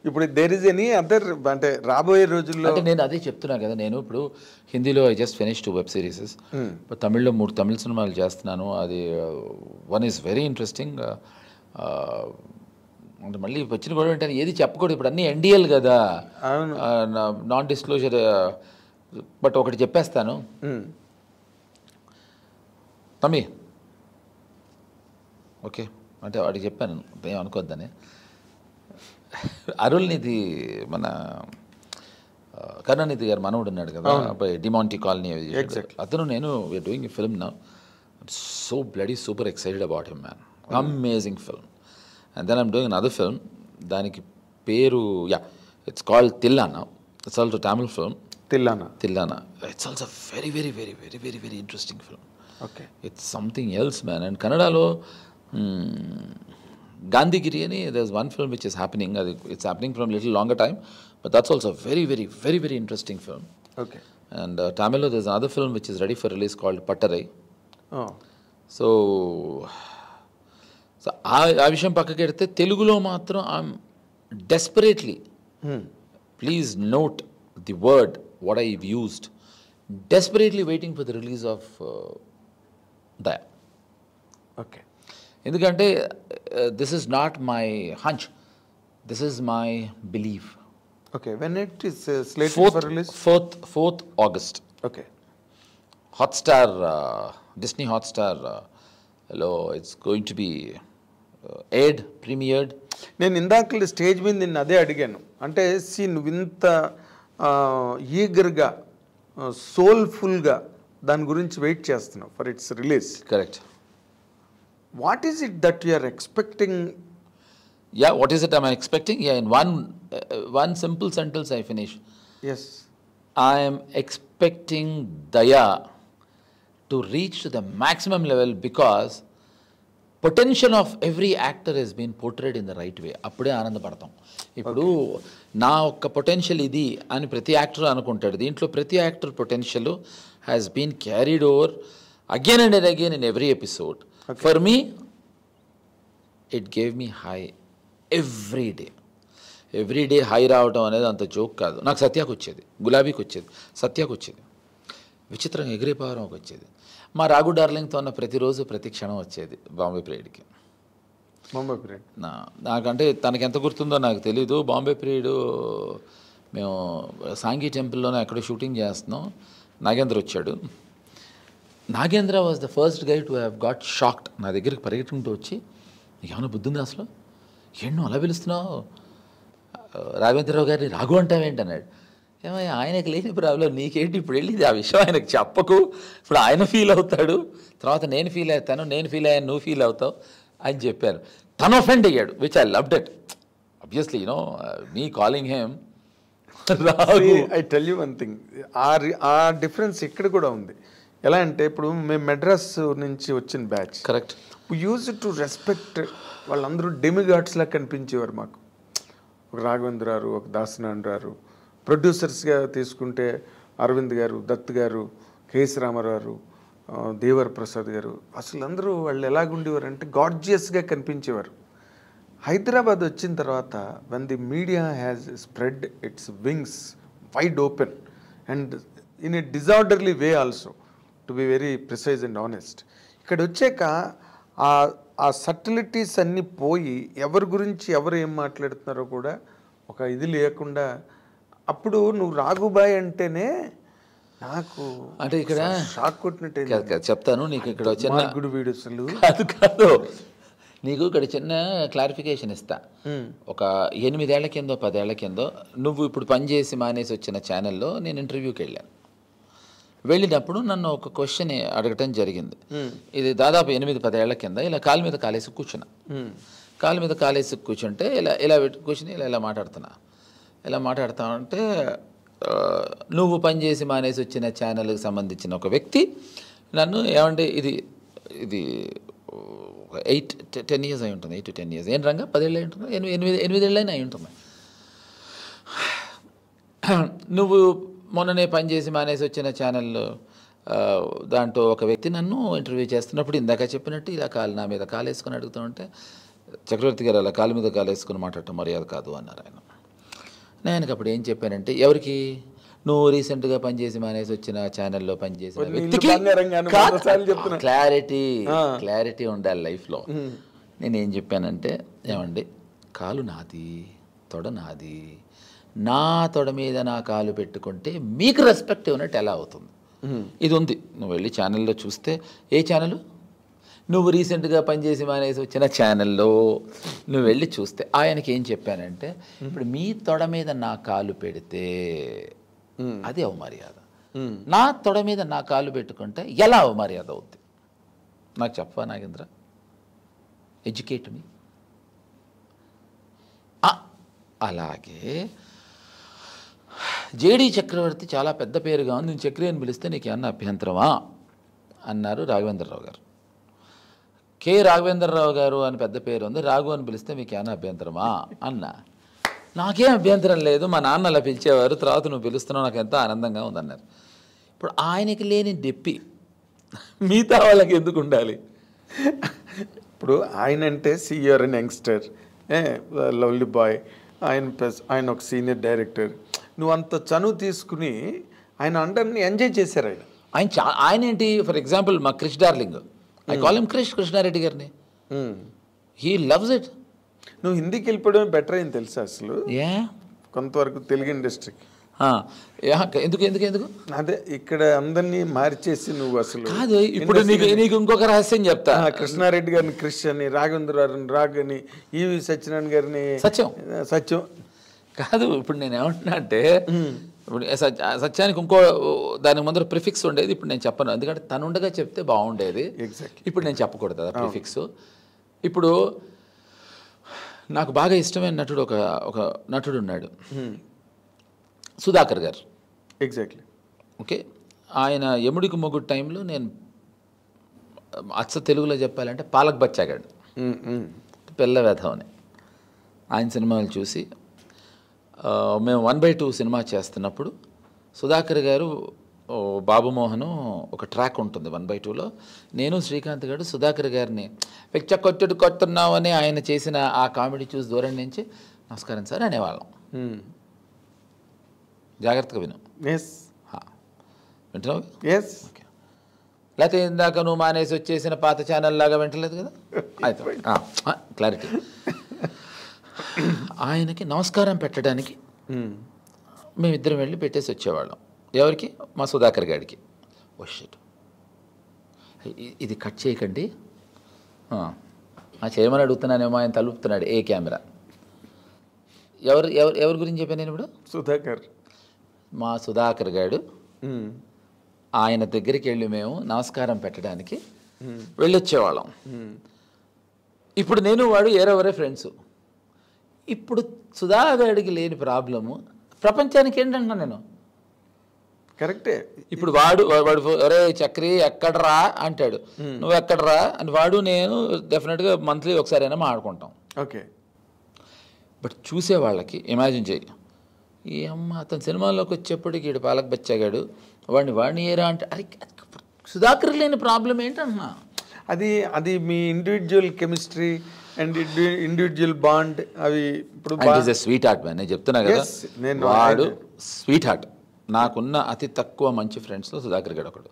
ఇప్పుడు there is any other అంటే రాబోయే రోజుల్లో అంటే నేను అదే చెప్తున్నా కదా, నేను ఇప్పుడు హిందీలో I just finish 2 web serieses, తమిళ్లో 3 తమిళ సినిమాలు చేస్తున్నాను. అది వన్ ఈజ్ వెరీ ఇంట్రెస్టింగ్. అంటే మళ్ళీ వచ్చిన కూడా అంటే ఏది చెప్పకూడదు, ఇప్పుడు అన్నీ ఎన్డిఎల్ కదా, నాన్ డిస్క్లోజర్. బట్ ఒకటి చెప్పేస్తాను తమ్మి, ఓకే అంటే వాడికి చెప్పాను, ఏం అనుకోద్దని. అరుల్నిధి మన కరుణానిధి గారు మనవుడు ఉన్నాడు కదా, డిమాంటీ కాలనీ, అతను నేను we're doing a film now. So bloody super excited about him man, amazing film. And then I'm doing another film, దానికి పేరు it's called Thillana. It's also Tamil film. Thillana it's also very very very very very very interesting film. Okay, it's something else man. And కన్నడలో Gandhigiri ani, there's one film which is happening. It's happening from a little longer time, but that's also a very, very, very, very interesting film. Okay. And Tamil, there's another film which is ready for release called Pattarai. Oh. So ఆ విషయం పక్కకి పెడితే తెలుగులో మాత్రం I'm desperately, please note the word what I've used, desperately waiting for the release of Daya. Okay. ఎందుకంటే this is not my hunch, this is my believe. Okay, when it is slated for release? 4th August. Okay. Hotstar, Disney Hotstar లో it's going to be premiered. నేను ఇందాక stage మీద నిన్ను అదే అడిగాను. అంటే నువ్వు ఇంత ఈగర్గా సోల్ఫుల్గా దాని గురించి వెయిట్ చేస్తున్నావు for it's release. Correct. What is it that you are expecting? Yeah, what is it I'm expecting? Yeah, in one simple sentence I finish. Yes. I am expecting Daya to reach to the maximum level because potential of every actor has been portrayed in the right way. అప్పుడే ఆనందపడతాం. ఇప్పుడు నా ఒక్క potential ఇది అని ప్రతి actor అనుకుంటాడు. దీంట్లో ప్రతి actor potential has been carried over again and again in every episode. Okay. For me, it gave me high every day. Every day high రావటం అనేది అంత జోక్ కాదు. నాకు సత్యాకు వచ్చేది, గులాబీకి వచ్చేది, సత్యాకు వచ్చేది, విచిత్రంగా ఎగిరిపోవడంకి వచ్చేది, మా రాఘు డార్లింగ్తో ఉన్న ప్రతిరోజు ప్రతి క్షణం వచ్చేది బాంబే పీరియడ్కి. నాకంటే తనకి ఎంత గుర్తుందో నాకు తెలీదు. బాంబే పీరియడ్ మేము సాంఘీ టెంపుల్లోనే ఎక్కడో షూటింగ్ చేస్తున్నాం. నాగేంద్ర వచ్చాడు. Nagendra was the first guy to have got shocked. నా దగ్గరికి పరిగెట్టుకుంటూ వచ్చి, నీకు ఏమైనా బుద్ధి ఉందా అసలు, ఏంటో అలా పిలుస్తున్నావు, రాఘవేంద్రరావు గారిని రాఘు అంటావేంటి అన్నాడు. ఏమయ్యా, ఆయనకు లేని ప్రాబ్లం నీకేంటి, ఇప్పుడు వెళ్ళింది ఆ విషయం ఆయనకు చెప్పకు, ఇప్పుడు ఆయన ఫీల్ అవుతాడు, తర్వాత నేను ఫీల్ అవుతాను, నేను ఫీల్ అయ్యాను, నువ్వు ఫీల్ అవుతావు అని చెప్పాను. తను అఫెండ్ అయ్యాడు, which I loved it. Obviously me calling him Raghu. I tell you one thing, ఆ డిఫరెన్స్ ఇక్కడ కూడా ఉంది. ఎలా అంటే ఇప్పుడు మేము మెడ్రాస్ నుంచి వచ్చిన batch, correct, use to respect. వాళ్ళందరూ డెమిగాడ్స్లా కనిపించేవారు మాకు. ఒక రాఘవేంద్ర గారు, ఒక దాసనారాయణ గారు, ప్రొడ్యూసర్స్గా తీసుకుంటే అరవింద్ గారు, దత్ గారు, కేఎస్ రామారావు గారు, దేవర్ ప్రసాద్ గారు, అసలు అందరూ వాళ్ళు ఎలాగుండేవారు అంటే గార్జియస్గా కనిపించేవారు. హైదరాబాద్ వచ్చిన తర్వాత when the media has spread it's wings wide open and in a disorderly way also, to be very precise and honest. ఇక్కడ వచ్చాక ఆ సటిలిటీస్ అన్నీ పోయి ఎవరి గురించి ఎవరు ఏం మాట్లాడుతున్నారో కూడా ఒక ఇది లేకుండా, అప్పుడు నువ్వు రాఘుబాయ్ అంటేనే నాకు అంటే ఇక్కడ షాక్ కొట్టినట్టే. చెప్తాను నీకు, ఇక్కడ చిన్న వీడు అసలు కాదు, నీకు ఇక్కడ చిన్న క్లారిఫికేషన్ ఇస్తా. ఒక 8 ఏళ్ల కిందో 10 ఏళ్ల కిందో నువ్వు ఇప్పుడు పనిచేసి మానేసి వచ్చిన ఛానల్లో నేను ఇంటర్వ్యూకి వెళ్ళాను. వెళ్ళినప్పుడు నన్ను ఒక క్వశ్చన్ అడగటం జరిగింది. ఇది దాదాపు 8-10 ఏళ్ల కింద. ఇలా కాలు మీద కాలేసి కూర్చున్నా. కాలు మీద కాలేసి కూర్చుంటే ఇలా కూర్చుని ఇలా మాట్లాడుతున్నా. ఇలా మాట్లాడుతా ఉంటే నువ్వు పనిచేసి మానేసి వచ్చిన ఛానల్కి సంబంధించిన ఒక వ్యక్తి నన్ను ఏమంటే ఇది 8-10 years అయి ఉంటుంది, 8 to 10 years. ఏం రంగా 10 ఏళ్ళు అయి ఉంటుంది, 8 ఏళ్ళైనా అయి ఉంటుంది. నువ్వు మొన్ననే పనిచేసి మానేసి వచ్చిన ఛానల్లో దాంట్లో ఒక వ్యక్తి నన్ను ఇంటర్వ్యూ చేస్తున్నప్పుడు ఇందాక చెప్పినట్టు ఇలా నా మీద కాలు వేసుకొని అడుగుతూ ఉంటే చక్రవర్తి గారు అలా కాలు మీద కాలు వేసుకుని మాట్లాడటం మర్యాద కాదు అన్నారు ఆయన. నేను అప్పుడు ఏం చెప్పానంటే, ఎవరికి, నువ్వు రీసెంట్గా పనిచేసి మానేసి వచ్చిన ఛానల్లో పనిచేసిన వ్యక్తికి క్లారిటీ ఉండాలి లైఫ్లో. నేనేం చెప్పానంటే, ఏమండి కాలు నాది, తొడ నాది, నా తొడ మీద నా కాలు పెట్టుకుంటే మీకు రెస్పెక్ట్ ఇవ్వనట్టు ఎలా అవుతుంది? ఇది ఉంది, నువ్వు వెళ్ళి ఛానల్లో చూస్తే. ఏ ఛానల్? నువ్వు రీసెంట్గా పనిచేసి మానేసి వచ్చిన ఛానల్లో నువ్వు వెళ్ళి చూస్తే. ఆయనకి ఏం చెప్పానంటే, ఇప్పుడు మీ తొడ మీద నా కాలు పెడితే అది అవమర్యాద, నా తొడ మీద నా కాలు పెట్టుకుంటే ఎలా అవమర్యాద అవుద్ది? నాకు చెప్పవా నాగేంద్ర? ఎడ్యుకేట్ మీ. అలాగే జేడి చక్రవర్తి చాలా పెద్ద పేరుగా ఉంది, నేను చక్రి అని పిలిస్తే నీకు ఏమన్నా అభ్యంతరమా అన్నారు రాఘవేంద్రరావు గారు. కె రాఘవేంద్రరావు గారు అని పెద్ద పేరు ఉంది, రాఘు అని పిలిస్తే మీకు ఏమన్నా అభ్యంతరమా అన్నా. నాకేం అభ్యంతరం లేదు, మా నాన్న అలా పిలిచేవారు, తర్వాత నువ్వు పిలుస్తున్నావు, నాకు ఎంతో ఆనందంగా ఉందన్నారు. ఇప్పుడు ఆయనకి లేని డెప్పి మిగతా వాళ్ళకి ఎందుకు ఉండాలి? ఇప్పుడు ఆయన అంటే CR and youngster, lovely bye, ఆయన ఒక సీనియర్ డైరెక్టర్. నువ్వు అంత చనువు తీసుకుని ఆయన అందరినీ ఎంజాయ్ చేశారు. ఆయన ఏంటి, ఫర్ ఎగ్జాంపుల్ మా Krish darling, I call him Krishna Reddy గారిని, హీ లవ్స్ ఇట్. నువ్వు హిందీకి వెళ్ళిపోవడమే బెటర్ అయింది తెలుసా అసలు, కొంతవరకు తెలుగు ఇండస్ట్రీకి. ఎందుకు ఎందుకు ఎందుకు అదే ఇక్కడ అందరినీ మార్చేసి నువ్వు అసలు కాదు. ఇప్పుడు నీకు ఇంకొక రహస్యం చెప్తా. కృష్ణారెడ్డి గారిని క్రిష్ అని, రాఘవేంద్ర గారిని రాగ్ అని, ఈవి సత్యనారాయణ గారిని సత్యం కాదు. ఇప్పుడు నేను ఏమంటున్నా అంటే, ఇప్పుడు సత్యానికి ఇంకో దానికి ముందర ప్రిఫిక్స్ ఉండేది, ఇప్పుడు నేను చెప్పను, ఎందుకంటే తను ఉండగా చెప్తే బాగుండేది. ఇప్పుడు నేను చెప్పకూడదు కదా ప్రిఫిక్స్. ఇప్పుడు నాకు బాగా ఇష్టమైన నటుడు ఒక నటుడు ఉన్నాడు, సుధాకర్ గారు. ఎగ్జాక్ట్లీ. ఓకే, ఆయన యముడికి మొగుడు టైంలో నేను అచ్చ తెలుగులో చెప్పాలంటే పాలక్ బచ్చాగాడు, పిల్ల వేధవని. ఆయన సినిమాలు చూసి మేము 1/2 సినిమా చేస్తున్నప్పుడు సుధాకర్ గారు, బాబుమోహను ఒక ట్రాక్ ఉంటుంది 1/2లో, నేను శ్రీకాంత్ గారు సుధాకర్ గారిని పిచ్చ కొట్టున్నావు అని ఆయన చేసిన ఆ కామెడీ చూసి దూరం నుంచి నమస్కారం సార్ అనేవాళ్ళం. జాగ్రత్తగా విను. వింటున్నావు? ఓకే. లేకపోతే ఇందాక నువ్వు మానేసి వచ్చేసిన పాత ఛానల్ లాగా వింటలేదు కదా? అయితే క్లారిటీ. ఆయనకి నమస్కారం పెట్టడానికి మేమిద్దరం వెళ్ళి పెట్టేసి వచ్చేవాళ్ళం. ఎవరికి? మా సుధాకర్ గారికి. ఓ షిట్, ఇది కట్ చేయకండి, చేయమని అడుగుతున్నానేమో, ఆయన తలుపుతున్నాడు ఏ కెమెరా. ఎవరి గురించి చెప్పాను నేను ఇప్పుడు? సుధాకర్. మా సుధాకర్ గారు, ఆయన దగ్గరికి వెళ్ళి మేము నమస్కారం పెట్టడానికి వెళ్ళొచ్చేవాళ్ళం. ఇప్పుడు నేను వాడు ఏరెవరే ఫ్రెండ్స్. ఇప్పుడు సుధాకర్కి లేని ప్రాబ్లము ప్రపంచానికి ఏంటంటున్నా నేను. కరెక్టే. ఇప్పుడు వాడు ఒరే చక్రి ఎక్కడరా అంటాడు, నువ్వు ఎక్కడరా అని. వాడు నేను డెఫినెట్గా మంత్లీ ఒకసారి అయినా మాట్లాడుకుంటాం. ఓకే. బట్ చూసే వాళ్ళకి ఇమాజిన్ చేయి, ఈ అమ్మ అతను సినిమాల్లోకి వచ్చేప్పటికి వీడు పాలక్ బచ్చాగాడు, వాడిని ఏరా అంటే, అరే సుధాకర్ లేని ప్రాబ్లం ఏంటన్నా. అది మీ individual chemistry and individual bond. అవి ఇప్పుడు స్వీట్ హార్ట్ మ్యాన్, నేను చెప్తున్నా కదా, వాడు స్వీట్ హార్ట్. నాకున్న అతి తక్కువ మంచి ఫ్రెండ్స్లో సుధాకర్ గడు ఒకడు.